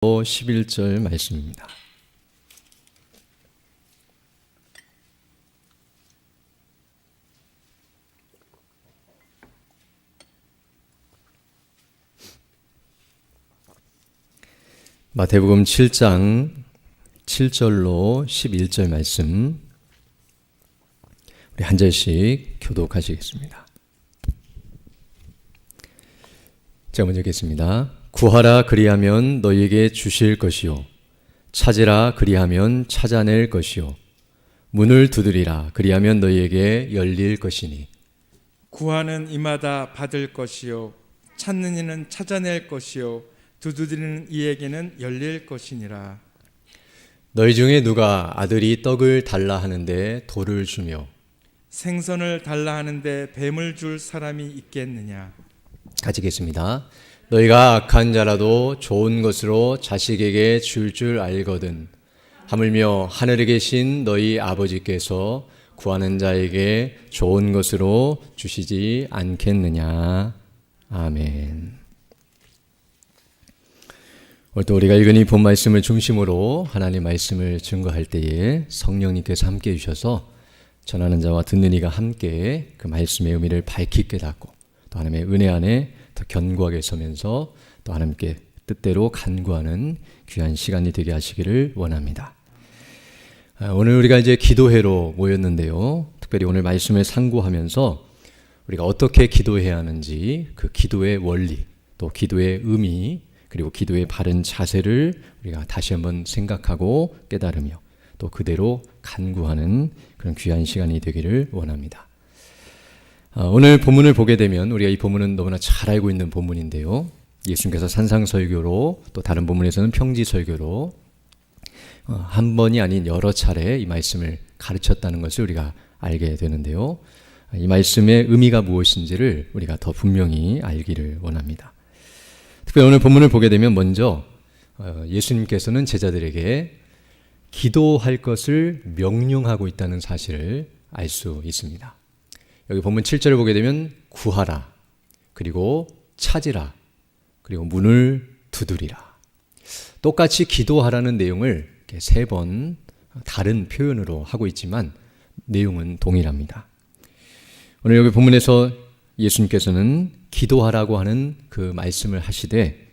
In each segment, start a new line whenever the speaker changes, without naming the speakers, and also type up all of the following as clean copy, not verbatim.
11절 말씀입니다. 마태복음 7장 7절로 11절 말씀 우리 한 절씩 교독하시겠습니다. 제가 먼저 읽겠습니다. 구하라 그리하면 너희에게 주실 것이요 찾으라 그리하면 찾아낼 것이요 문을 두드리라 그리하면 너희에게 열릴 것이니
구하는 이마다 받을 것이요 찾는 이는 찾아낼 것이요 두드리는 이에게는 열릴 것이니라.
너희 중에 누가 아들이 떡을 달라 하는데 돌을 주며
생선을 달라 하는데 뱀을 줄 사람이 있겠느냐.
같이 읽겠습니다. 너희가 악한 자라도 좋은 것으로 자식에게 줄 알거든 하물며 하늘에 계신 너희 아버지께서 구하는 자에게 좋은 것으로 주시지 않겠느냐. 아멘. 오늘 또 우리가 읽은 이 본 말씀을 중심으로 하나님 말씀을 증거할 때에 성령님께서 함께 해주셔서 전하는 자와 듣는 이가 함께 그 말씀의 의미를 밝히 깨닫고 또 하나님의 은혜 안에 더 견고하게 서면서 또 하나님께 뜻대로 간구하는 귀한 시간이 되게 하시기를 원합니다. 오늘 우리가 이제 기도회로 모였는데요. 특별히 오늘 말씀을 상고하면서 우리가 어떻게 기도해야 하는지 그 기도의 원리 또 기도의 의미 그리고 기도의 바른 자세를 우리가 다시 한번 생각하고 깨달으며 또 그대로 간구하는 그런 귀한 시간이 되기를 원합니다. 오늘 본문을 보게 되면 우리가 이 본문은 너무나 잘 알고 있는 본문인데요. 예수님께서 산상설교로 또 다른 본문에서는 평지설교로 한 번이 아닌 여러 차례 이 말씀을 가르쳤다는 것을 우리가 알게 되는데요. 이 말씀의 의미가 무엇인지를 우리가 더 분명히 알기를 원합니다. 특별히 오늘 본문을 보게 되면 먼저 예수님께서는 제자들에게 기도할 것을 명령하고 있다는 사실을 알 수 있습니다. 여기 본문 7절을 보게 되면 구하라, 그리고 찾으라, 그리고 문을 두드리라. 똑같이 기도하라는 내용을 세 번 다른 표현으로 하고 있지만 내용은 동일합니다. 오늘 여기 본문에서 예수님께서는 기도하라고 하는 그 말씀을 하시되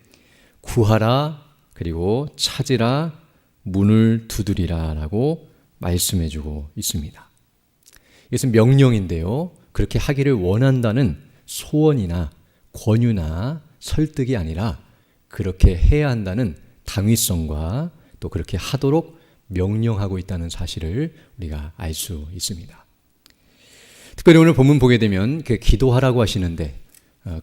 구하라, 그리고 찾으라, 문을 두드리라 라고 말씀해주고 있습니다. 이것은 명령인데요. 그렇게 하기를 원한다는 소원이나 권유나 설득이 아니라 그렇게 해야 한다는 당위성과 또 그렇게 하도록 명령하고 있다는 사실을 우리가 알 수 있습니다. 특별히 오늘 본문 보게 되면 그 기도하라고 하시는데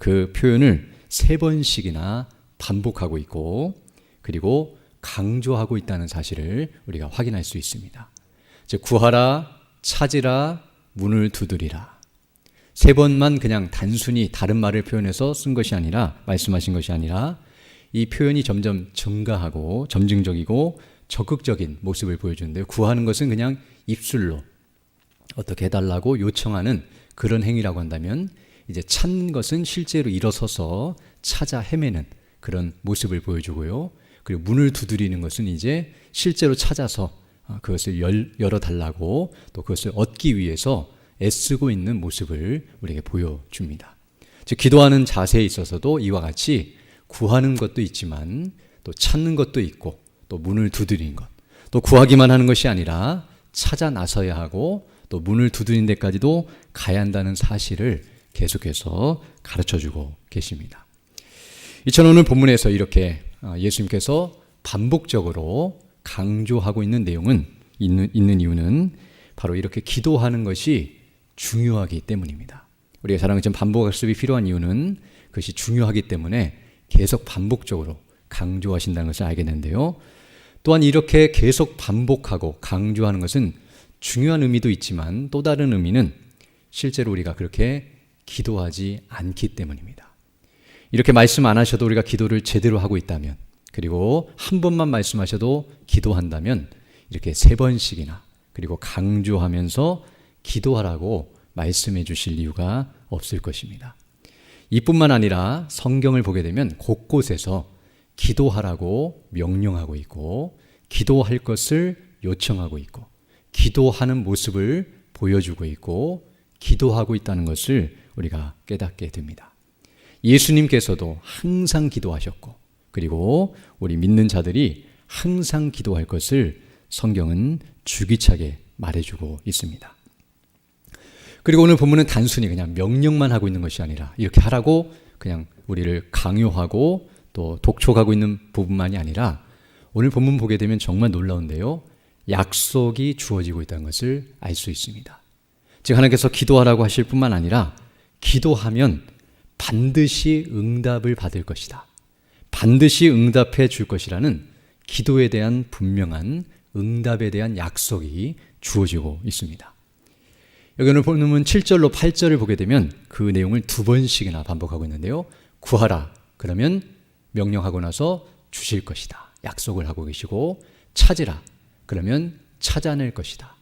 그 표현을 3번씩이나 반복하고 있고 그리고 강조하고 있다는 사실을 우리가 확인할 수 있습니다. 즉 구하라, 찾으라, 문을 두드리라. 3번만 그냥 단순히 다른 말을 표현해서 쓴 것이 아니라 말씀하신 것이 아니라 이 표현이 점점 증가하고 점증적이고 적극적인 모습을 보여주는데요. 구하는 것은 그냥 입술로 어떻게 해달라고 요청하는 그런 행위라고 한다면 이제 찾는 것은 실제로 일어서서 찾아 헤매는 그런 모습을 보여주고요. 그리고 문을 두드리는 것은 이제 실제로 찾아서 그것을 열어달라고 또 그것을 얻기 위해서 애쓰고 있는 모습을 우리에게 보여줍니다. 즉 기도하는 자세에 있어서도 이와 같이 구하는 것도 있지만 또 찾는 것도 있고 또 문을 두드리는 것, 또 구하기만 하는 것이 아니라 찾아 나서야 하고 또 문을 두드리는 데까지도 가야 한다는 사실을 계속해서 가르쳐주고 계십니다. 이처럼 오늘 본문에서 이렇게 예수님께서 반복적으로 강조하고 있는 내용은 있는 이유는 바로 이렇게 기도하는 것이 중요하기 때문입니다. 우리가 사랑하는 것처럼 반복학습이 필요한 이유는 그것이 중요하기 때문에 계속 반복적으로 강조하신다는 것을 알게 되는데요. 또한 이렇게 계속 반복하고 강조하는 것은 중요한 의미도 있지만 또 다른 의미는 실제로 우리가 그렇게 기도하지 않기 때문입니다. 이렇게 말씀 안 하셔도 우리가 기도를 제대로 하고 있다면 그리고 한 번만 말씀하셔도 기도한다면 이렇게 3번씩이나 그리고 강조하면서 기도하라고 말씀해 주실 이유가 없을 것입니다. 이뿐만 아니라 성경을 보게 되면 곳곳에서 기도하라고 명령하고 있고 기도할 것을 요청하고 있고 기도하는 모습을 보여주고 있고 기도하고 있다는 것을 우리가 깨닫게 됩니다. 예수님께서도 항상 기도하셨고 그리고 우리 믿는 자들이 항상 기도할 것을 성경은 주기차게 말해주고 있습니다. 그리고 오늘 본문은 단순히 그냥 명령만 하고 있는 것이 아니라 이렇게 하라고 그냥 우리를 강요하고 또 독촉하고 있는 부분만이 아니라 오늘 본문 보게 되면 정말 놀라운데요. 약속이 주어지고 있다는 것을 알 수 있습니다. 즉 하나님께서 기도하라고 하실 뿐만 아니라 기도하면 반드시 응답을 받을 것이다. 반드시 응답해 줄 것이라는 기도에 대한 분명한 응답에 대한 약속이 주어지고 있습니다. 여기 오늘 본문 7절로 8절을 보게 되면 그 내용을 두 번씩이나 반복하고 있는데요. 구하라. 그러면 명령하고 나서 주실 것이다. 약속을 하고 계시고 찾으라. 그러면 찾아낼 것이다.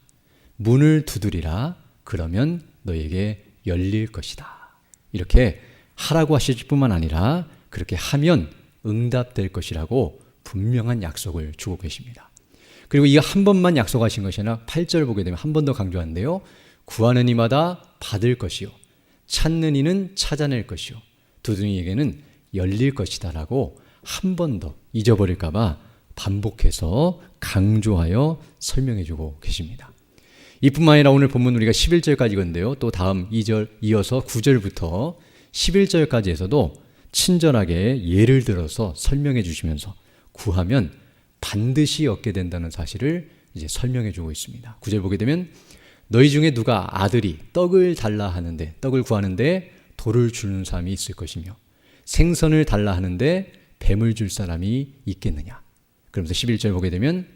문을 두드리라. 그러면 너에게 열릴 것이다. 이렇게 하라고 하실 뿐만 아니라 그렇게 하면 응답될 것이라고 분명한 약속을 주고 계십니다. 그리고 이 한 번만 약속하신 것이 아니라 8절 보게 되면 한 번 더 강조하는데요. 구하는 이마다 받을 것이요 찾는 이는 찾아낼 것이요 두드리는 이에게는 열릴 것이다 라고 한 번 더 잊어버릴까 봐 반복해서 강조하여 설명해 주고 계십니다. 이뿐만 아니라 오늘 본문 우리가 11절까지 건데요. 또 다음 2절 이어서 9절부터 11절까지에서도 친절하게 예를 들어서 설명해 주시면서 구하면 반드시 얻게 된다는 사실을 이제 설명해 주고 있습니다. 9절 보게 되면 너희 중에 누가 아들이 떡을 달라 하는데 떡을 구하는데 돌을 주는 사람이 있을 것이며 생선을 달라 하는데 뱀을 줄 사람이 있겠느냐. 그러면서 11절 보게 되면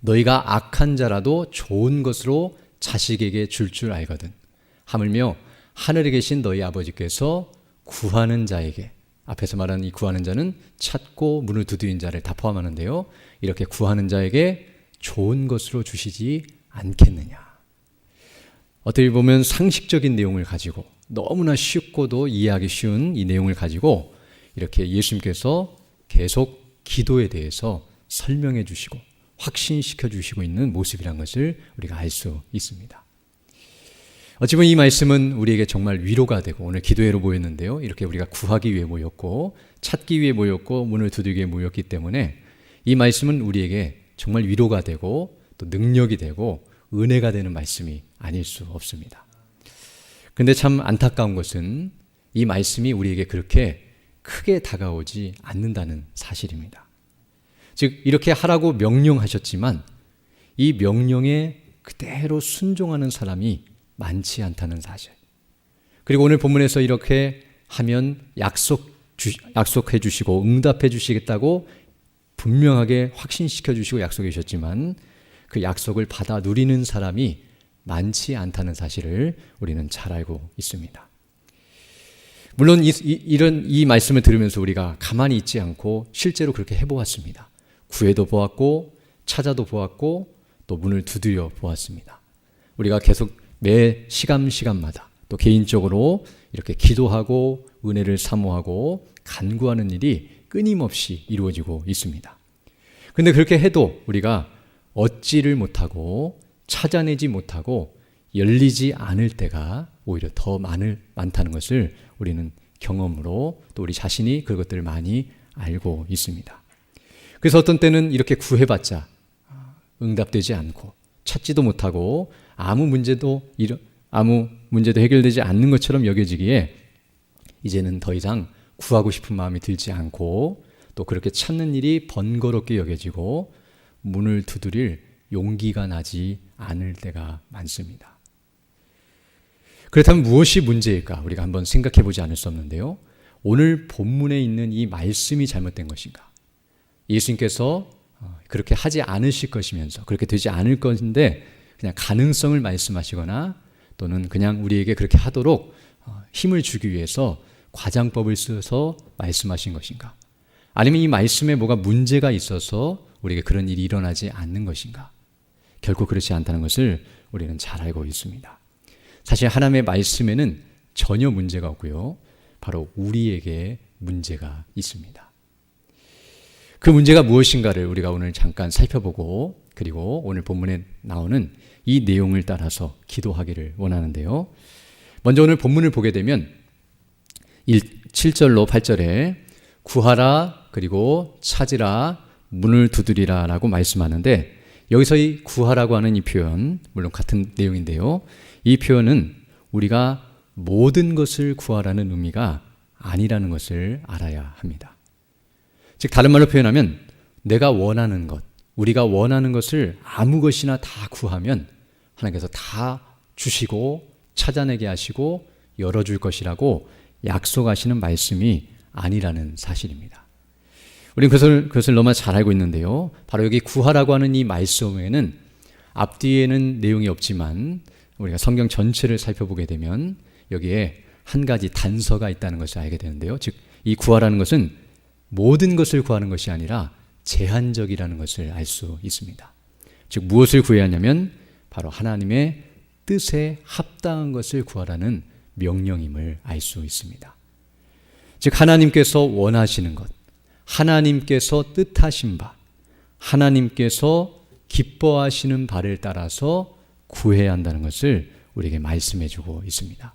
너희가 악한 자라도 좋은 것으로 자식에게 줄 알거든. 하물며 하늘에 계신 너희 아버지께서 구하는 자에게 앞에서 말하는 이 구하는 자는 찾고 문을 두드린 자를 다 포함하는데요. 이렇게 구하는 자에게 좋은 것으로 주시지 않겠느냐. 어떻게 보면 상식적인 내용을 가지고 너무나 쉽고도 이해하기 쉬운 이 내용을 가지고 이렇게 예수님께서 계속 기도에 대해서 설명해 주시고 확신시켜 주시고 있는 모습이란 것을 우리가 알 수 있습니다. 어찌 보면 이 말씀은 우리에게 정말 위로가 되고 오늘 기도회로 모였는데요. 이렇게 우리가 구하기 위해 모였고 찾기 위해 모였고 문을 두드리기 위해 모였기 때문에 이 말씀은 우리에게 정말 위로가 되고 또 능력이 되고 은혜가 되는 말씀이 아닐 수 없습니다. 그런데 참 안타까운 것은 이 말씀이 우리에게 그렇게 크게 다가오지 않는다는 사실입니다. 즉 이렇게 하라고 명령하셨지만 이 명령에 그대로 순종하는 사람이 많지 않다는 사실. 그리고 오늘 본문에서 이렇게 하면 약속해 주시고 응답해 주시겠다고 분명하게 확신시켜 주시고 약속해 주셨지만 그 약속을 받아 누리는 사람이 많지 않다는 사실을 우리는 잘 알고 있습니다. 물론 이 말씀을 들으면서 우리가 가만히 있지 않고 실제로 그렇게 해보았습니다. 구해도 보았고 찾아도 보았고 또 문을 두드려 보았습니다. 우리가 계속 매 시간마다 또 개인적으로 이렇게 기도하고 은혜를 사모하고 간구하는 일이 끊임없이 이루어지고 있습니다. 그런데 그렇게 해도 우리가 얻지를 못하고 찾아내지 못하고 열리지 않을 때가 오히려 더 많다는 것을 우리는 경험으로 또 우리 자신이 그것들을 많이 알고 있습니다. 그래서 어떤 때는 이렇게 구해봤자 응답되지 않고 찾지도 못하고 아무 문제도 해결되지 않는 것처럼 여겨지기에 이제는 더 이상 구하고 싶은 마음이 들지 않고 또 그렇게 찾는 일이 번거롭게 여겨지고 문을 두드릴 용기가 나지 않을 때가 많습니다. 그렇다면 무엇이 문제일까? 우리가 한번 생각해 보지 않을 수 없는데요. 오늘 본문에 있는 이 말씀이 잘못된 것인가? 예수님께서 그렇게 하지 않으실 것이면서 그렇게 되지 않을 것인데 그냥 가능성을 말씀하시거나 또는 그냥 우리에게 그렇게 하도록 힘을 주기 위해서 과장법을 써서 말씀하신 것인가? 아니면 이 말씀에 뭐가 문제가 있어서 우리에게 그런 일이 일어나지 않는 것인가? 결코 그렇지 않다는 것을 우리는 잘 알고 있습니다. 사실 하나님의 말씀에는 전혀 문제가 없고요. 바로 우리에게 문제가 있습니다. 그 문제가 무엇인가를 우리가 오늘 잠깐 살펴보고 그리고 오늘 본문에 나오는 이 내용을 따라서 기도하기를 원하는데요. 먼저 오늘 본문을 보게 되면 7절로 8절에 구하라 그리고 찾으라 문을 두드리라 라고 말씀하는데 여기서 이 구하라고 하는 이 표현 물론 같은 내용인데요. 이 표현은 우리가 모든 것을 구하라는 의미가 아니라는 것을 알아야 합니다. 즉 다른 말로 표현하면 내가 원하는 것, 우리가 원하는 것을 아무 것이나 다 구하면 하나님께서 다 주시고 찾아내게 하시고 열어줄 것이라고 약속하시는 말씀이 아니라는 사실입니다. 우리는 그것을 너무 잘 알고 있는데요. 바로 여기 구하라고 하는 이 말씀에는 앞뒤에는 내용이 없지만 우리가 성경 전체를 살펴보게 되면 여기에 한 가지 단서가 있다는 것을 알게 되는데요. 즉 이 구하라는 것은 모든 것을 구하는 것이 아니라 제한적이라는 것을 알 수 있습니다. 즉 무엇을 구해야 하냐면 바로 하나님의 뜻에 합당한 것을 구하라는 명령임을 알 수 있습니다. 즉 하나님께서 원하시는 것, 하나님께서 뜻하신 바, 하나님께서 기뻐하시는 바를 따라서 구해야 한다는 것을 우리에게 말씀해 주고 있습니다.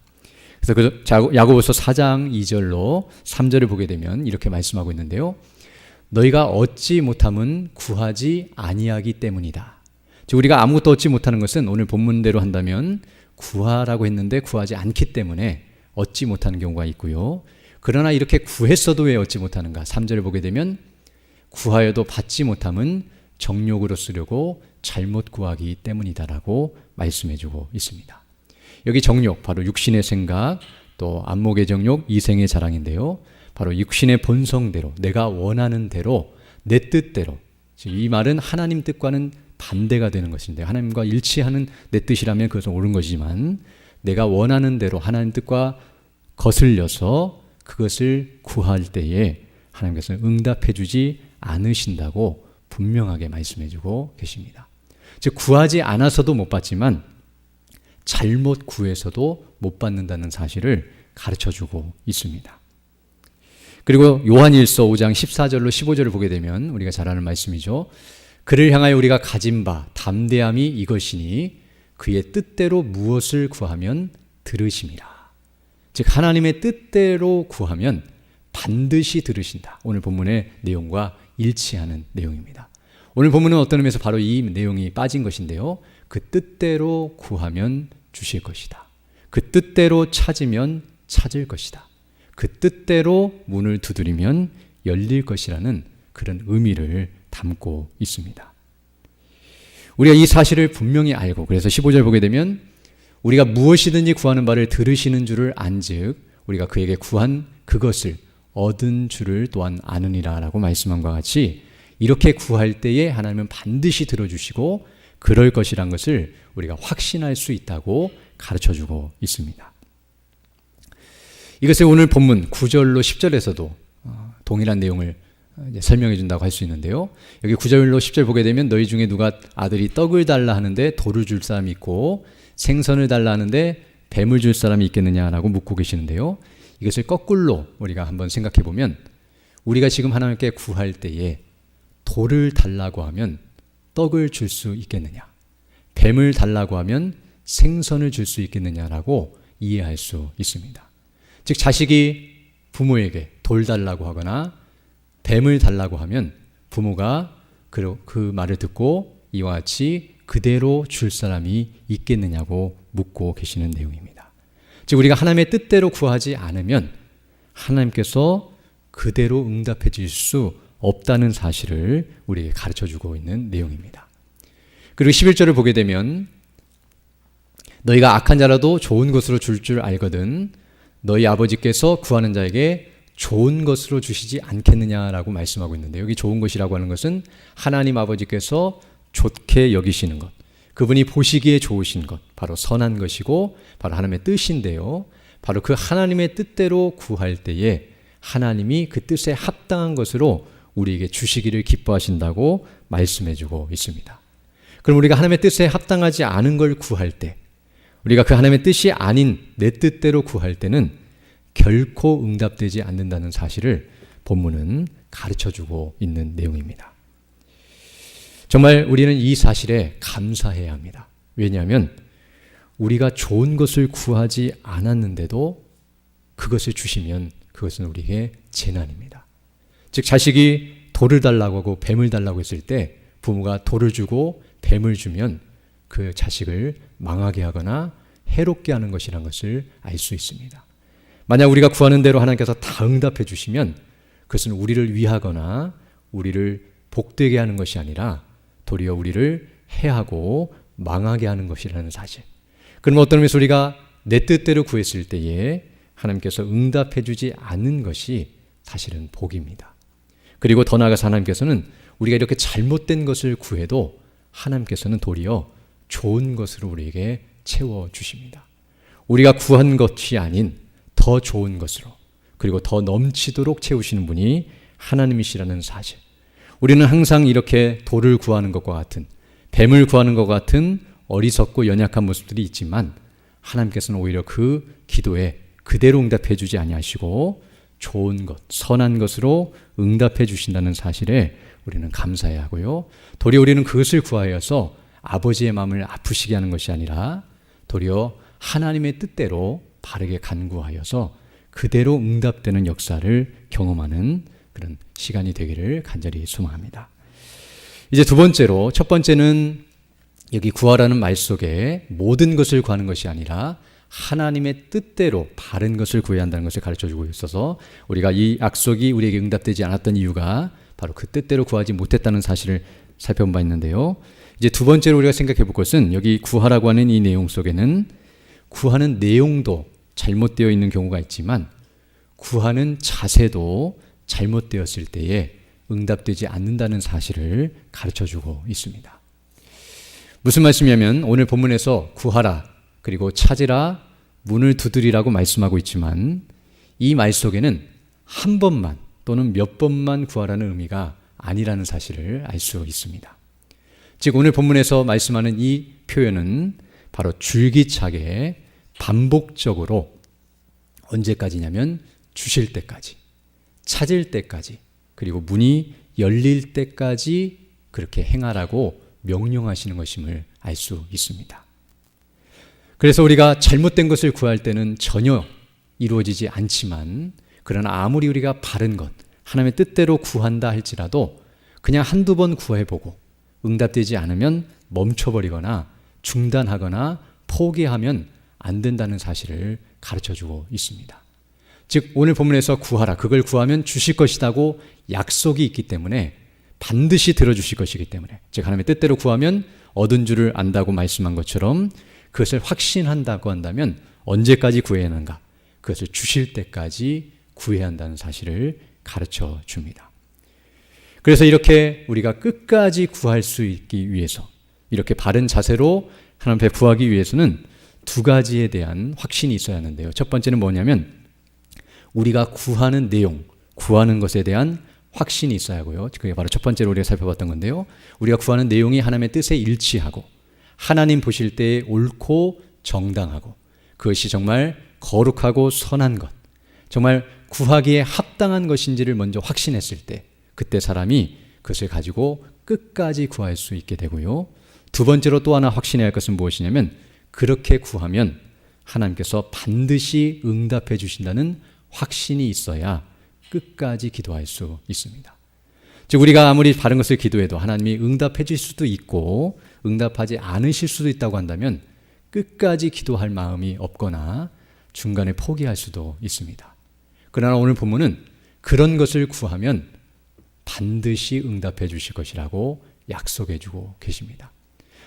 그래서 야고보서 4장 2절로 3절을 보게 되면 이렇게 말씀하고 있는데요. 너희가 얻지 못함은 구하지 아니하기 때문이다. 즉 우리가 아무것도 얻지 못하는 것은 오늘 본문대로 한다면 구하라고 했는데 구하지 않기 때문에 얻지 못하는 경우가 있고요. 그러나 이렇게 구했어도 왜 얻지 못하는가? 3절을 보게 되면 구하여도 받지 못함은 정욕으로 쓰려고 잘못 구하기 때문이다라고 말씀해주고 있습니다. 여기 정욕, 바로 육신의 생각, 또 안목의 정욕, 이생의 자랑인데요. 바로 육신의 본성대로, 내가 원하는 대로, 내 뜻대로. 이 말은 하나님 뜻과는 반대가 되는 것인데 하나님과 일치하는 내 뜻이라면 그것은 옳은 것이지만 내가 원하는 대로 하나님 뜻과 거슬려서 그것을 구할 때에 하나님께서는 응답해 주지 않으신다고 분명하게 말씀해 주고 계십니다. 즉 구하지 않아서도 못 받지만 잘못 구해서도 못 받는다는 사실을 가르쳐 주고 있습니다. 그리고 요한일서 5장 14절로 15절을 보게 되면 우리가 잘 아는 말씀이죠. 그를 향하여 우리가 가진 바 담대함이 이것이니 그의 뜻대로 무엇을 구하면 들으심이라. 즉 하나님의 뜻대로 구하면 반드시 들으신다. 오늘 본문의 내용과 일치하는 내용입니다. 오늘 본문은 어떤 의미에서 바로 이 내용이 빠진 것인데요. 그 뜻대로 구하면 주실 것이다. 그 뜻대로 찾으면 찾을 것이다. 그 뜻대로 문을 두드리면 열릴 것이라는 그런 의미를 담고 있습니다. 우리가 이 사실을 분명히 알고 그래서 15절 보게 되면 우리가 무엇이든지 구하는 바를 들으시는 줄을 안즉 우리가 그에게 구한 그것을 얻은 줄을 또한 아느니라 라고 말씀한 것과 같이 이렇게 구할 때에 하나님은 반드시 들어주시고 그럴 것이란 것을 우리가 확신할 수 있다고 가르쳐주고 있습니다. 이것을 오늘 본문 9절로 10절에서도 동일한 내용을 설명해 준다고 할 수 있는데요. 여기 9절로 10절 보게 되면 너희 중에 누가 아들이 떡을 달라 하는데 돌을 줄 사람이 있고 생선을 달라 하는데 뱀을 줄 사람이 있겠느냐라고 묻고 계시는데요. 이것을 거꾸로 우리가 한번 생각해 보면 우리가 지금 하나님께 구할 때에 돌을 달라고 하면 떡을 줄 수 있겠느냐, 뱀을 달라고 하면 생선을 줄 수 있겠느냐라고 이해할 수 있습니다. 즉 자식이 부모에게 돌 달라고 하거나 뱀을 달라고 하면 부모가 그 말을 듣고 이와 같이 그대로 줄 사람이 있겠느냐고 묻고 계시는 내용입니다. 즉 우리가 하나님의 뜻대로 구하지 않으면 하나님께서 그대로 응답해 주실 수 없다는 사실을 우리에게 가르쳐주고 있는 내용입니다. 그리고 11절을 보게 되면 너희가 악한 자라도 좋은 것으로 줄 줄 알거든 너희 아버지께서 구하는 자에게 좋은 것으로 주시지 않겠느냐라고 말씀하고 있는데 여기 좋은 것이라고 하는 것은 하나님 아버지께서 좋게 여기시는 것, 그분이 보시기에 좋으신 것, 바로 선한 것이고 바로 하나님의 뜻인데요. 바로 그 하나님의 뜻대로 구할 때에 하나님이 그 뜻에 합당한 것으로 우리에게 주시기를 기뻐하신다고 말씀해주고 있습니다. 그럼 우리가 하나님의 뜻에 합당하지 않은 걸 구할 때, 우리가 그 하나님의 뜻이 아닌 내 뜻대로 구할 때는 결코 응답되지 않는다는 사실을 본문은 가르쳐주고 있는 내용입니다. 정말 우리는 이 사실에 감사해야 합니다. 왜냐하면 우리가 좋은 것을 구하지 않았는데도 그것을 주시면 그것은 우리에게 재난입니다. 즉 자식이 돌을 달라고 하고 뱀을 달라고 했을 때 부모가 돌을 주고 뱀을 주면 그 자식을 망하게 하거나 해롭게 하는 것이라는 것을 알 수 있습니다. 만약 우리가 구하는 대로 하나님께서 다 응답해 주시면 그것은 우리를 위하거나 우리를 복되게 하는 것이 아니라 도리어 우리를 해하고 망하게 하는 것이라는 사실. 그럼 어떤 의미에서 우리가 내 뜻대로 구했을 때에 하나님께서 응답해 주지 않는 것이 사실은 복입니다. 그리고 더 나아가서 하나님께서는 우리가 이렇게 잘못된 것을 구해도 하나님께서는 도리어 좋은 것으로 우리에게 채워주십니다. 우리가 구한 것이 아닌 더 좋은 것으로 그리고 더 넘치도록 채우시는 분이 하나님이시라는 사실. 우리는 항상 이렇게 돌을 구하는 것과 같은 뱀을 구하는 것과 같은 어리석고 연약한 모습들이 있지만 하나님께서는 오히려 그 기도에 그대로 응답해 주지 아니하시고 좋은 것, 선한 것으로 응답해 주신다는 사실에 우리는 감사해야 하고요. 도리어 우리는 그것을 구하여서 아버지의 마음을 아프시게 하는 것이 아니라 도리어 하나님의 뜻대로 바르게 간구하여서 그대로 응답되는 역사를 경험하는 그런 시간이 되기를 간절히 소망합니다. 이제 두 번째로, 첫 번째는 여기 구하라는 말 속에 모든 것을 구하는 것이 아니라 하나님의 뜻대로 바른 것을 구해야 한다는 것을 가르쳐주고 있어서 우리가 이 약속이 우리에게 응답되지 않았던 이유가 바로 그 뜻대로 구하지 못했다는 사실을 살펴본 바 있는데요. 이제 두 번째로 우리가 생각해 볼 것은 여기 구하라고 하는 이 내용 속에는 구하는 내용도 잘못되어 있는 경우가 있지만 구하는 자세도 잘못되었을 때에 응답되지 않는다는 사실을 가르쳐주고 있습니다. 무슨 말씀이냐면 오늘 본문에서 구하라 그리고 찾으라 문을 두드리라고 말씀하고 있지만 이 말 속에는 한 번만 또는 몇 번만 구하라는 의미가 아니라는 사실을 알 수 있습니다. 즉 오늘 본문에서 말씀하는 이 표현은 바로 줄기차게 반복적으로 언제까지냐면 주실 때까지, 찾을 때까지, 그리고 문이 열릴 때까지 그렇게 행하라고 명령하시는 것임을 알 수 있습니다. 그래서 우리가 잘못된 것을 구할 때는 전혀 이루어지지 않지만 그러나 아무리 우리가 바른 것, 하나님의 뜻대로 구한다 할지라도 그냥 한두 번 구해보고 응답되지 않으면 멈춰버리거나 중단하거나 포기하면 안 된다는 사실을 가르쳐주고 있습니다. 즉 오늘 본문에서 구하라, 그걸 구하면 주실 것이라고 약속이 있기 때문에 반드시 들어주실 것이기 때문에 즉 하나님의 뜻대로 구하면 얻은 줄을 안다고 말씀한 것처럼 그것을 확신한다고 한다면 언제까지 구해야 하는가? 그것을 주실 때까지 구해야 한다는 사실을 가르쳐 줍니다. 그래서 이렇게 우리가 끝까지 구할 수 있기 위해서 이렇게 바른 자세로 하나님 앞에 구하기 위해서는 두 가지에 대한 확신이 있어야 하는데요. 첫 번째는 뭐냐면 우리가 구하는 내용, 구하는 것에 대한 확신이 있어야 하고요. 그게 바로 첫 번째로 우리가 살펴봤던 건데요. 우리가 구하는 내용이 하나님의 뜻에 일치하고 하나님 보실 때에 옳고 정당하고 그것이 정말 거룩하고 선한 것, 정말 구하기에 합당한 것인지를 먼저 확신했을 때 그때 사람이 그것을 가지고 끝까지 구할 수 있게 되고요. 두 번째로 또 하나 확신해야 할 것은 무엇이냐면 그렇게 구하면 하나님께서 반드시 응답해 주신다는 확신이 있어야 끝까지 기도할 수 있습니다. 즉 우리가 아무리 바른 것을 기도해도 하나님이 응답해 줄 수도 있고 응답하지 않으실 수도 있다고 한다면 끝까지 기도할 마음이 없거나 중간에 포기할 수도 있습니다. 그러나 오늘 본문은 그런 것을 구하면 반드시 응답해 주실 것이라고 약속해 주고 계십니다.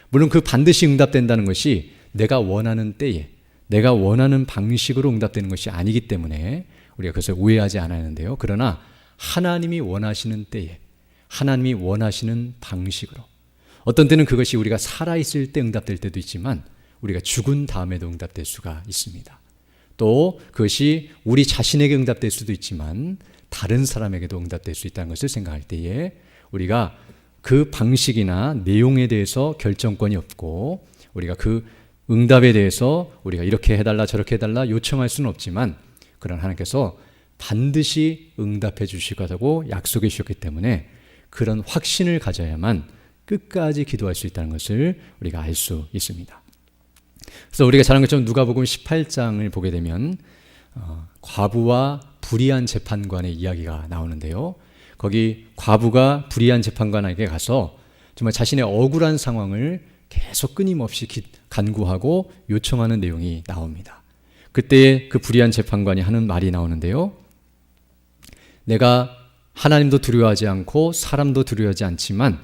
물론 그 반드시 응답된다는 것이 내가 원하는 때에 내가 원하는 방식으로 응답되는 것이 아니기 때문에 우리가 그것을 오해하지 않아야 하는데요. 그러나 하나님이 원하시는 때에 하나님이 원하시는 방식으로 어떤 때는 그것이 우리가 살아있을 때 응답될 때도 있지만 우리가 죽은 다음에도 응답될 수가 있습니다. 또 그것이 우리 자신에게 응답될 수도 있지만 다른 사람에게도 응답될 수 있다는 것을 생각할 때에 우리가 그 방식이나 내용에 대해서 결정권이 없고 우리가 그 응답에 대해서 우리가 이렇게 해달라 저렇게 해달라 요청할 수는 없지만 그러나 하나님께서 반드시 응답해 주실 거라고 약속해 주셨기 때문에 그런 확신을 가져야만 끝까지 기도할 수 있다는 것을 우리가 알 수 있습니다. 그래서 우리가 잘 아는 것처럼 누가복음 18장을 보게 되면 과부와 불의한 재판관의 이야기가 나오는데요. 거기 과부가 불의한 재판관에게 가서 정말 자신의 억울한 상황을 계속 끊임없이 간구하고 요청하는 내용이 나옵니다. 그때 그 불의한 재판관이 하는 말이 나오는데요. 내가 하나님도 두려워하지 않고 사람도 두려워하지 않지만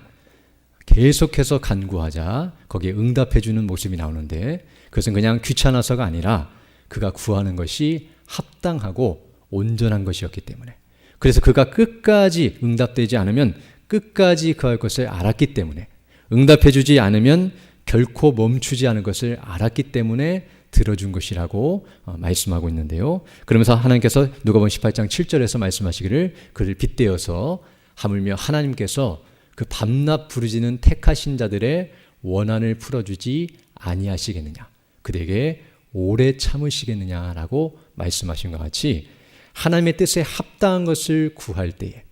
계속해서 간구하자 거기에 응답해 주는 모습이 나오는데 그것은 그냥 귀찮아서가 아니라 그가 구하는 것이 합당하고 온전한 것이었기 때문에, 그래서 그가 끝까지 응답되지 않으면 끝까지 구할 것을 알았기 때문에, 응답해 주지 않으면 결코 멈추지 않을 것을 알았기 때문에 들어준 것이라고 말씀하고 있는데요. 그러면서 하나님께서 누가복음 18장 7절에서 말씀하시기를 그를 빗대어서 하물며 하나님께서 그 밤낮 부르짖는 택하신 자들의 원한을 풀어주지 아니하시겠느냐, 그들에게 오래 참으시겠느냐라고 말씀하신 것 같이 하나님의 뜻에 합당한 것을 구할 때에,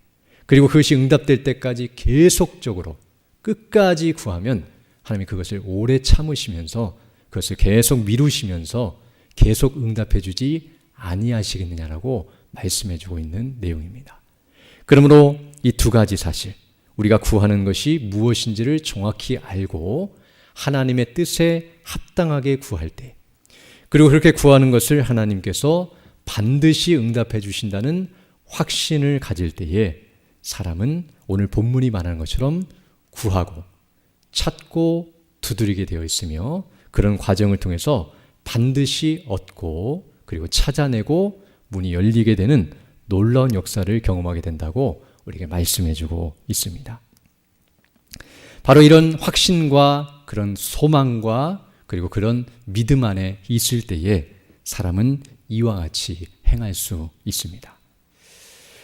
그리고 그것이 응답될 때까지 계속적으로 끝까지 구하면 하나님이 그것을 오래 참으시면서 그것을 계속 미루시면서 계속 응답해 주지 아니하시겠느냐라고 말씀해 주고 있는 내용입니다. 그러므로 이 두 가지 사실, 우리가 구하는 것이 무엇인지를 정확히 알고 하나님의 뜻에 합당하게 구할 때, 그리고 그렇게 구하는 것을 하나님께서 반드시 응답해 주신다는 확신을 가질 때에 사람은 오늘 본문이 말하는 것처럼 구하고 찾고 두드리게 되어 있으며 그런 과정을 통해서 반드시 얻고 그리고 찾아내고 문이 열리게 되는 놀라운 역사를 경험하게 된다고 우리에게 말씀해주고 있습니다. 바로 이런 확신과 그런 소망과 그리고 그런 믿음 안에 있을 때에 사람은 이와 같이 행할 수 있습니다.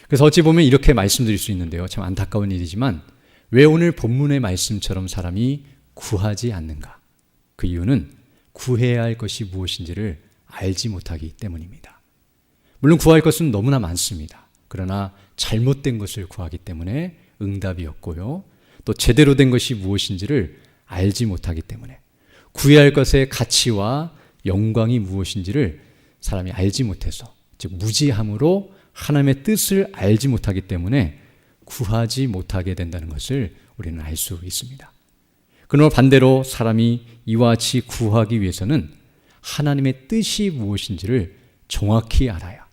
그래서 어찌 보면 이렇게 말씀드릴 수 있는데요. 참 안타까운 일이지만 왜 오늘 본문의 말씀처럼 사람이 구하지 않는가? 그 이유는 구해야 할 것이 무엇인지를 알지 못하기 때문입니다. 물론 구할 것은 너무나 많습니다. 그러나 잘못된 것을 구하기 때문에 응답이 없고요. 또 제대로 된 것이 무엇인지를 알지 못하기 때문에, 구해야 할 것의 가치와 영광이 무엇인지를 사람이 알지 못해서, 즉 무지함으로 하나님의 뜻을 알지 못하기 때문에 구하지 못하게 된다는 것을 우리는 알 수 있습니다. 그러나 반대로 사람이 이와 같이 구하기 위해서는 하나님의 뜻이 무엇인지를 정확히 알아야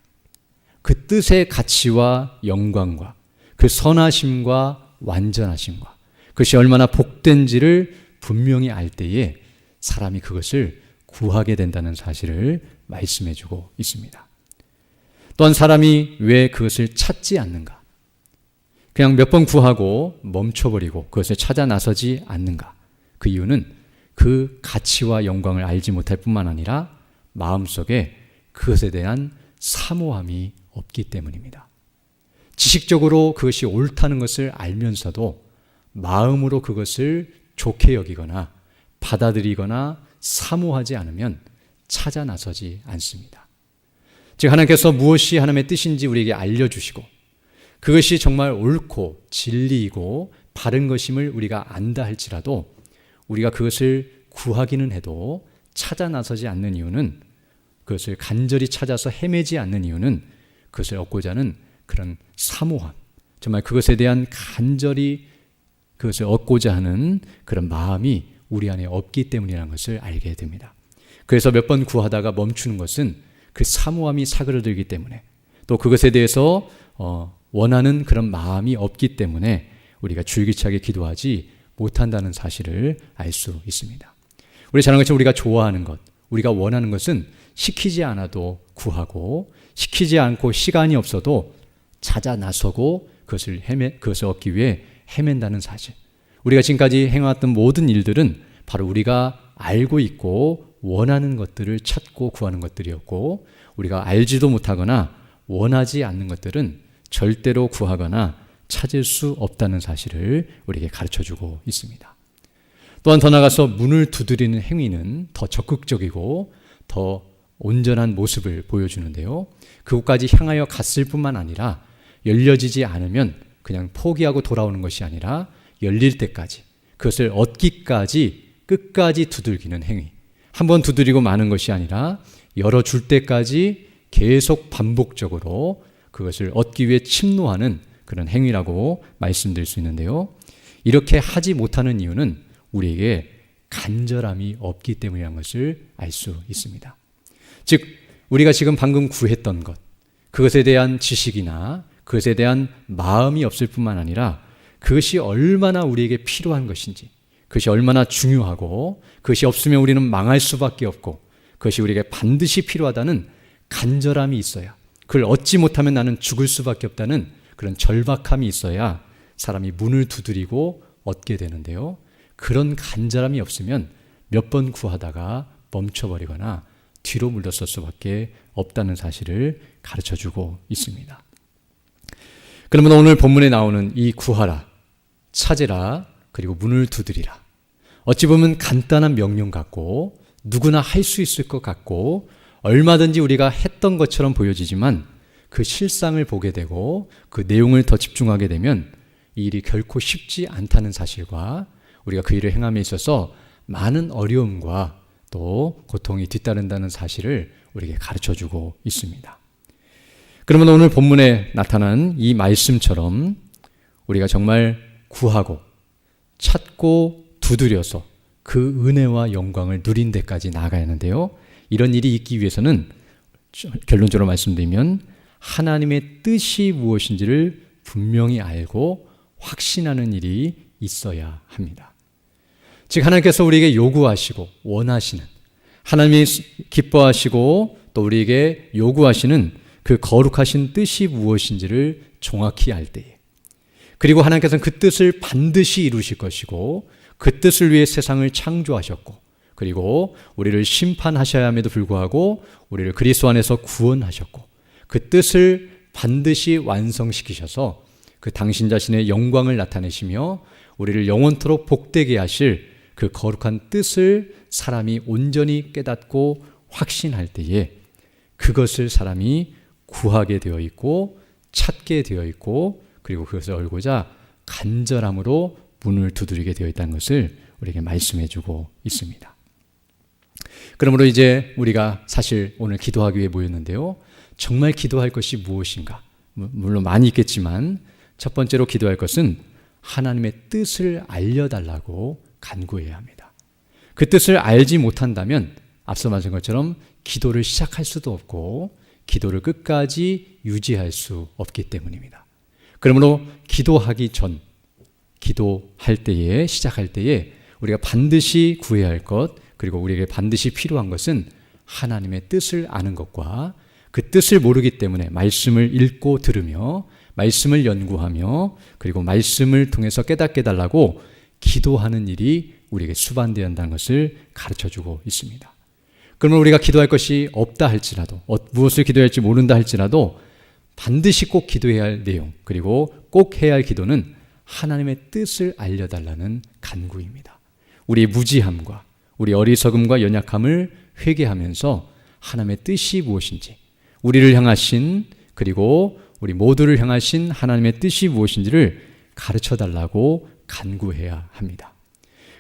그 뜻의 가치와 영광과 그 선하심과 완전하심과 그것이 얼마나 복된지를 분명히 알 때에 사람이 그것을 구하게 된다는 사실을 말씀해 주고 있습니다. 또한 사람이 왜 그것을 찾지 않는가? 그냥 몇 번 구하고 멈춰버리고 그것을 찾아 나서지 않는가? 그 이유는 그 가치와 영광을 알지 못할 뿐만 아니라 마음속에 그것에 대한 사모함이 없기 때문입니다. 지식적으로 그것이 옳다는 것을 알면서도 마음으로 그것을 좋게 여기거나 받아들이거나 사모하지 않으면 찾아 나서지 않습니다. 즉 하나님께서 무엇이 하나님의 뜻인지 우리에게 알려주시고 그것이 정말 옳고 진리이고 바른 것임을 우리가 안다 할지라도 우리가 그것을 구하기는 해도 찾아 나서지 않는 이유는, 그것을 간절히 찾아서 헤매지 않는 이유는 그것을 얻고자 하는 그런 사모함, 정말 그것에 대한 간절히 그것을 얻고자 하는 그런 마음이 우리 안에 없기 때문이라는 것을 알게 됩니다. 그래서 몇 번 구하다가 멈추는 것은 그 사모함이 사그러들기 때문에, 또 그것에 대해서 원하는 그런 마음이 없기 때문에 우리가 줄기차게 기도하지 못한다는 사실을 알 수 있습니다. 우리 잘 아는 것처럼 우리가 좋아하는 것, 우리가 원하는 것은 시키지 않아도 구하고 시키지 않고 시간이 없어도 찾아 나서고 그것을 얻기 위해 헤맨다는 사실. 우리가 지금까지 행해왔던 모든 일들은 바로 우리가 알고 있고 원하는 것들을 찾고 구하는 것들이었고, 우리가 알지도 못하거나 원하지 않는 것들은 절대로 구하거나 찾을 수 없다는 사실을 우리에게 가르쳐주고 있습니다. 또한 더 나아가서 문을 두드리는 행위는 더 적극적이고 더 온전한 모습을 보여주는데요. 그곳까지 향하여 갔을 뿐만 아니라 열려지지 않으면 그냥 포기하고 돌아오는 것이 아니라 열릴 때까지, 그것을 얻기까지 끝까지 두들기는 행위. 한번 두드리고 마는 것이 아니라 열어줄 때까지 계속 반복적으로 그것을 얻기 위해 침노하는 그런 행위라고 말씀드릴 수 있는데요. 이렇게 하지 못하는 이유는 우리에게 간절함이 없기 때문이라는 것을 알 수 있습니다. 즉, 우리가 지금 방금 구했던 것, 그것에 대한 지식이나 그것에 대한 마음이 없을 뿐만 아니라 그것이 얼마나 우리에게 필요한 것인지, 그것이 얼마나 중요하고 그것이 없으면 우리는 망할 수밖에 없고 그것이 우리에게 반드시 필요하다는 간절함이 있어야, 그걸 얻지 못하면 나는 죽을 수밖에 없다는 그런 절박함이 있어야 사람이 문을 두드리고 얻게 되는데요. 그런 간절함이 없으면 몇 번 구하다가 멈춰버리거나 뒤로 물러설 수밖에 없다는 사실을 가르쳐주고 있습니다. 그러면 오늘 본문에 나오는 이 구하라, 찾으라, 그리고 문을 두드리라, 어찌 보면 간단한 명령 같고 누구나 할 수 있을 것 같고 얼마든지 우리가 했던 것처럼 보여지지만 그 실상을 보게 되고 그 내용을 더 집중하게 되면 이 일이 결코 쉽지 않다는 사실과 우리가 그 일을 행함에 있어서 많은 어려움과 또 고통이 뒤따른다는 사실을 우리에게 가르쳐주고 있습니다. 그러면 오늘 본문에 나타난 이 말씀처럼 우리가 정말 구하고 찾고 두드려서 그 은혜와 영광을 누린 데까지 나아가야 하는데요. 이런 일이 있기 위해서는 결론적으로 말씀드리면 하나님의 뜻이 무엇인지를 분명히 알고 확신하는 일이 있어야 합니다. 즉, 하나님께서 우리에게 요구하시고 원하시는, 하나님이 기뻐하시고 또 우리에게 요구하시는 그 거룩하신 뜻이 무엇인지를 정확히 알 때에, 그리고 하나님께서는 그 뜻을 반드시 이루실 것이고 그 뜻을 위해 세상을 창조하셨고 그리고 우리를 심판하셔야 함에도 불구하고 우리를 그리스도 안에서 구원하셨고 그 뜻을 반드시 완성시키셔서 그 당신 자신의 영광을 나타내시며 우리를 영원토록 복되게 하실 그 거룩한 뜻을 사람이 온전히 깨닫고 확신할 때에 그것을 사람이 구하게 되어 있고 찾게 되어 있고 그리고 그것을 알고자 간절함으로 문을 두드리게 되어 있다는 것을 우리에게 말씀해 주고 있습니다. 그러므로 이제 우리가 사실 오늘 기도하기 위해 모였는데요. 정말 기도할 것이 무엇인가? 물론 많이 있겠지만 첫 번째로 기도할 것은 하나님의 뜻을 알려달라고 간구해야 합니다. 그 뜻을 알지 못한다면 앞서 말한 것처럼 기도를 시작할 수도 없고 기도를 끝까지 유지할 수 없기 때문입니다. 그러므로 기도하기 전, 기도할 때에, 시작할 때에 우리가 반드시 구해야 할 것, 그리고 우리에게 반드시 필요한 것은 하나님의 뜻을 아는 것과 그 뜻을 모르기 때문에 말씀을 읽고 들으며 말씀을 연구하며 그리고 말씀을 통해서 깨닫게 달라고 기도하는 일이 우리에게 수반되어야 한다는 것을 가르쳐주고 있습니다. 그러면 우리가 기도할 것이 없다 할지라도 무엇을 기도해야 할지 모른다 할지라도 반드시 꼭 기도해야 할 내용 그리고 꼭 해야 할 기도는 하나님의 뜻을 알려달라는 간구입니다. 우리의 무지함과 우리 어리석음과 연약함을 회개하면서 하나님의 뜻이 무엇인지 우리를 향하신 그리고 우리 모두를 향하신 하나님의 뜻이 무엇인지를 가르쳐달라고 간구해야 합니다.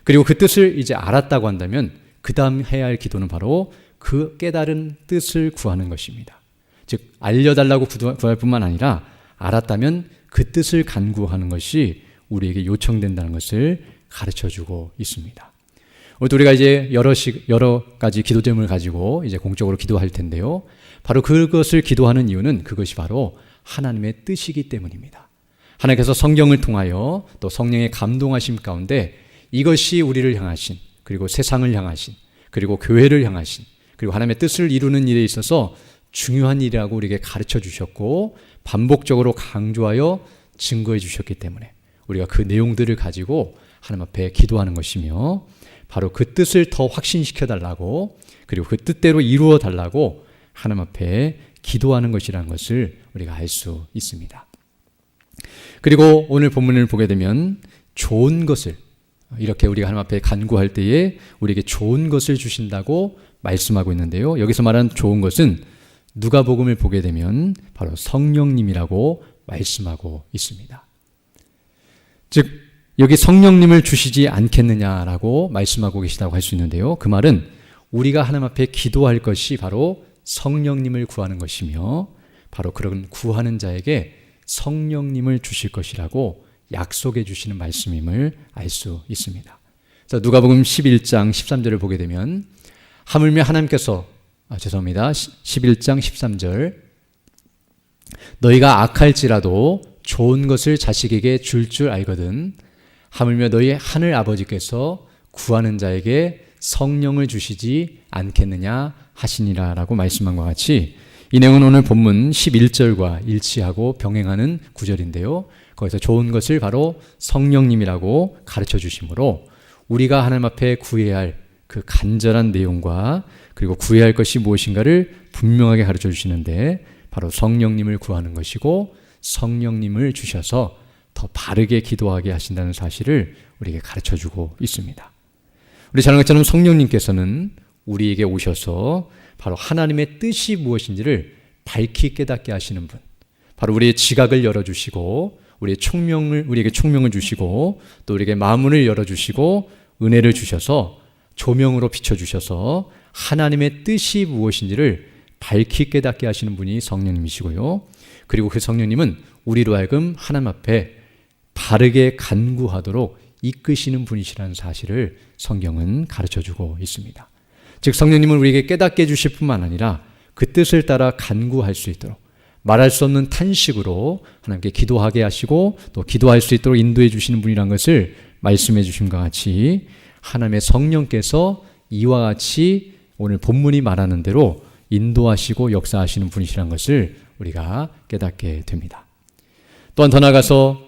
그리고 그 뜻을 이제 알았다고 한다면 그 다음 해야 할 기도는 바로 그 깨달은 뜻을 구하는 것입니다. 즉 알려달라고 구할 뿐만 아니라 알았다면 그 뜻을 간구하는 것이 우리에게 요청된다는 것을 가르쳐주고 있습니다. 오늘 우리가 이제 여러 가지 기도 제목을 가지고 이제 공적으로 기도할 텐데요. 바로 그것을 기도하는 이유는 그것이 바로 하나님의 뜻이기 때문입니다. 하나님께서 성경을 통하여 또 성령의 감동하심 가운데 이것이 우리를 향하신 그리고 세상을 향하신 그리고 교회를 향하신 그리고 하나님의 뜻을 이루는 일에 있어서 중요한 일이라고 우리에게 가르쳐 주셨고 반복적으로 강조하여 증거해 주셨기 때문에 우리가 그 내용들을 가지고 하나님 앞에 기도하는 것이며 바로 그 뜻을 더 확신시켜 달라고 그리고 그 뜻대로 이루어 달라고 하나님 앞에 기도하는 것이라는 것을 우리가 알 수 있습니다. 그리고 오늘 본문을 보게 되면 좋은 것을 이렇게 우리가 하나님 앞에 간구할 때에 우리에게 좋은 것을 주신다고 말씀하고 있는데요. 여기서 말하는 좋은 것은 누가복음을 보게 되면 바로 성령님이라고 말씀하고 있습니다. 즉 여기 성령님을 주시지 않겠느냐라고 말씀하고 계시다고 할 수 있는데요. 그 말은 우리가 하나님 앞에 기도할 것이 바로 성령님을 구하는 것이며 바로 그런 구하는 자에게 성령님을 주실 것이라고 약속해 주시는 말씀임을 알 수 있습니다. 자, 누가복음 11장 13절을 보게 되면 하물며 하나님께서 11장 13절 너희가 악할지라도 좋은 것을 자식에게 줄 알거든 하물며 너희 하늘 아버지께서 구하는 자에게 성령을 주시지 않겠느냐 하시니라 라고 말씀한 것 같이 이 내용은 오늘 본문 11절과 일치하고 병행하는 구절인데요. 거기서 좋은 것을 바로 성령님이라고 가르쳐 주시므로 우리가 하나님 앞에 구해야 할 그 간절한 내용과 그리고 구해야 할 것이 무엇인가를 분명하게 가르쳐 주시는데 바로 성령님을 구하는 것이고 성령님을 주셔서 더 바르게 기도하게 하신다는 사실을 우리에게 가르쳐 주고 있습니다. 우리 잘 아는 것처럼 성령님께서는 우리에게 오셔서 바로 하나님의 뜻이 무엇인지를 밝히 깨닫게 하시는 분, 바로 우리의 지각을 열어주시고 우리에게 총명을 주시고 또 우리에게 마음문을 열어주시고 은혜를 주셔서 조명으로 비춰주셔서 하나님의 뜻이 무엇인지를 밝히 깨닫게 하시는 분이 성령님이시고요. 그리고 그 성령님은 우리로 하여금 하나님 앞에 바르게 간구하도록 이끄시는 분이시라는 사실을 성경은 가르쳐주고 있습니다. 즉 성령님은 우리에게 깨닫게 해주실 뿐만 아니라 그 뜻을 따라 간구할 수 있도록 말할 수 없는 탄식으로 하나님께 기도하게 하시고 또 기도할 수 있도록 인도해 주시는 분이라는 것을 말씀해 주심과 같이 하나님의 성령께서 이와 같이 오늘 본문이 말하는 대로 인도하시고 역사하시는 분이시라는 것을 우리가 깨닫게 됩니다. 또한 더 나아가서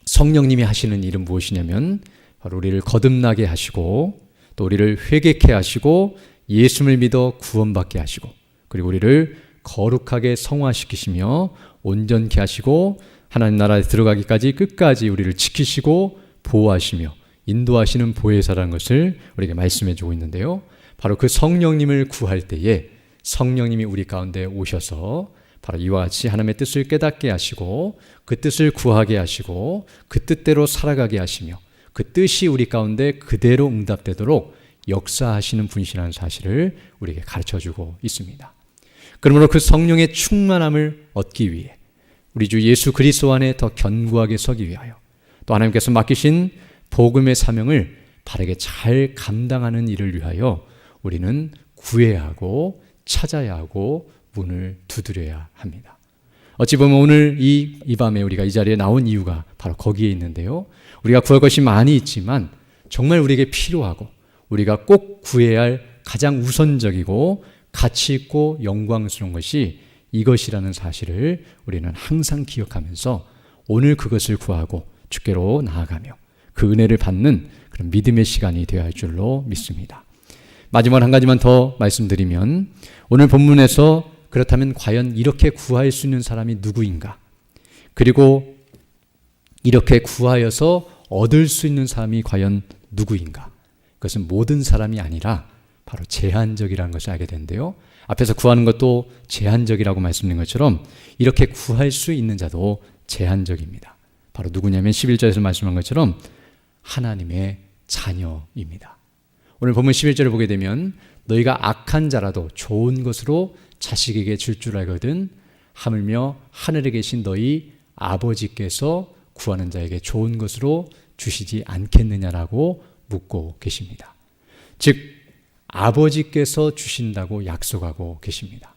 성령님이 하시는 일은 무엇이냐면 바로 우리를 거듭나게 하시고 또 우리를 회개케 하시고 예수를 믿어 구원받게 하시고 그리고 우리를 거룩하게 성화시키시며 온전케 하시고 하나님 나라에 들어가기까지 끝까지 우리를 지키시고 보호하시며 인도하시는 보혜사라는 것을 우리에게 말씀해 주고 있는데요. 바로 그 성령님을 구할 때에 성령님이 우리 가운데 오셔서 바로 이와 같이 하나님의 뜻을 깨닫게 하시고 그 뜻을 구하게 하시고 그 뜻대로 살아가게 하시며 그 뜻이 우리 가운데 그대로 응답되도록 역사하시는 분이시라는 사실을 우리에게 가르쳐주고 있습니다. 그러므로 그 성령의 충만함을 얻기 위해 우리 주 예수 그리스도 안에 더 견고하게 서기 위하여 또 하나님께서 맡기신 복음의 사명을 바르게 잘 감당하는 일을 위하여 우리는 구해야 하고 찾아야 하고 문을 두드려야 합니다. 어찌 보면 오늘 이 밤에 우리가 이 자리에 나온 이유가 바로 거기에 있는데요. 우리가 구할 것이 많이 있지만 정말 우리에게 필요하고 우리가 꼭 구해야 할 가장 우선적이고 가치 있고 영광스러운 것이 이것이라는 사실을 우리는 항상 기억하면서 오늘 그것을 구하고 주께로 나아가며 그 은혜를 받는 그런 믿음의 시간이 되어야 할 줄로 믿습니다. 마지막 한 가지만 더 말씀드리면 오늘 본문에서 그렇다면 과연 이렇게 구할 수 있는 사람이 누구인가? 그리고 이렇게 구하여서 얻을 수 있는 사람이 과연 누구인가? 그것은 모든 사람이 아니라 바로 제한적이라는 것을 알게 되는데요. 앞에서 구하는 것도 제한적이라고 말씀드린 것처럼 이렇게 구할 수 있는 자도 제한적입니다. 바로 누구냐면 11절에서 말씀한 것처럼 하나님의 자녀입니다. 오늘 본문 11절을 보게 되면 너희가 악한 자라도 좋은 것으로 자식에게 줄 줄 알거든 하물며 하늘에 계신 너희 아버지께서 구하는 자에게 좋은 것으로 주시지 않겠느냐라고 묻고 계십니다. 즉 아버지께서 주신다고 약속하고 계십니다.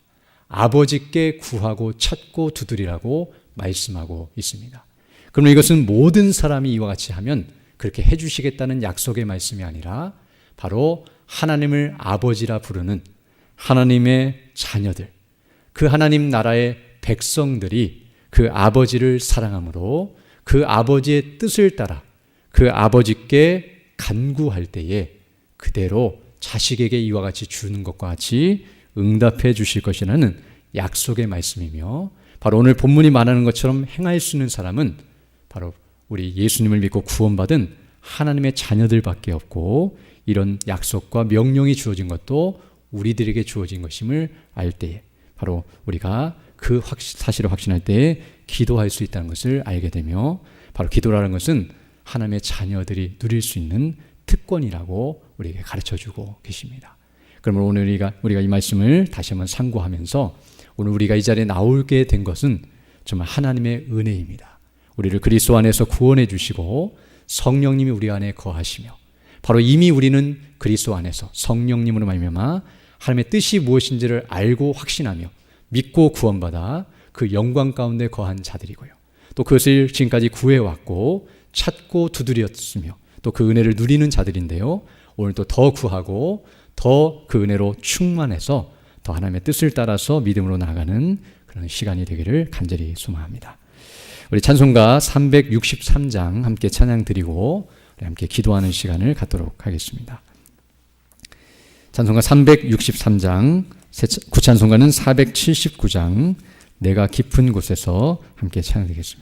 아버지께 구하고 찾고 두드리라고 말씀하고 있습니다. 그럼 이것은 모든 사람이 이와 같이 하면 그렇게 해주시겠다는 약속의 말씀이 아니라 바로 하나님을 아버지라 부르는 하나님의 자녀들, 그 하나님 나라의 백성들이 그 아버지를 사랑함으로 그 아버지의 뜻을 따라 그 아버지께 간구할 때에 그대로 자식에게 이와 같이 주는 것과 같이 응답해 주실 것이라는 약속의 말씀이며 바로 오늘 본문이 말하는 것처럼 행할 수 있는 사람은 바로 우리 예수님을 믿고 구원받은 하나님의 자녀들밖에 없고 이런 약속과 명령이 주어진 것도 우리들에게 주어진 것임을 알 때에 바로 우리가 그 사실을 확신할 때에 기도할 수 있다는 것을 알게 되며 바로 기도라는 것은 하나님의 자녀들이 누릴 수 있는 특권이라고 우리에게 가르쳐주고 계십니다. 그러면 오늘 우리가 이 말씀을 다시 한번 상고하면서 오늘 우리가 이 자리에 나오게 된 것은 정말 하나님의 은혜입니다. 우리를 그리스도 안에서 구원해 주시고 성령님이 우리 안에 거하시며 바로 이미 우리는 그리스도 안에서 성령님으로 말미암아 하나님의 뜻이 무엇인지를 알고 확신하며 믿고 구원받아 그 영광 가운데 거한 자들이고요. 또 그것을 지금까지 구해왔고 찾고 두드렸으며 또 그 은혜를 누리는 자들인데요. 오늘 또 더 구하고 더 그 은혜로 충만해서 더 하나님의 뜻을 따라서 믿음으로 나아가는 그런 시간이 되기를 간절히 소망합니다. 우리 찬송가 363장 함께 찬양 드리고 우리 함께 기도하는 시간을 갖도록 하겠습니다. 찬송가 363장, 구찬송가는 479장, 내가 깊은 곳에서 함께 찬양 드리겠습니다.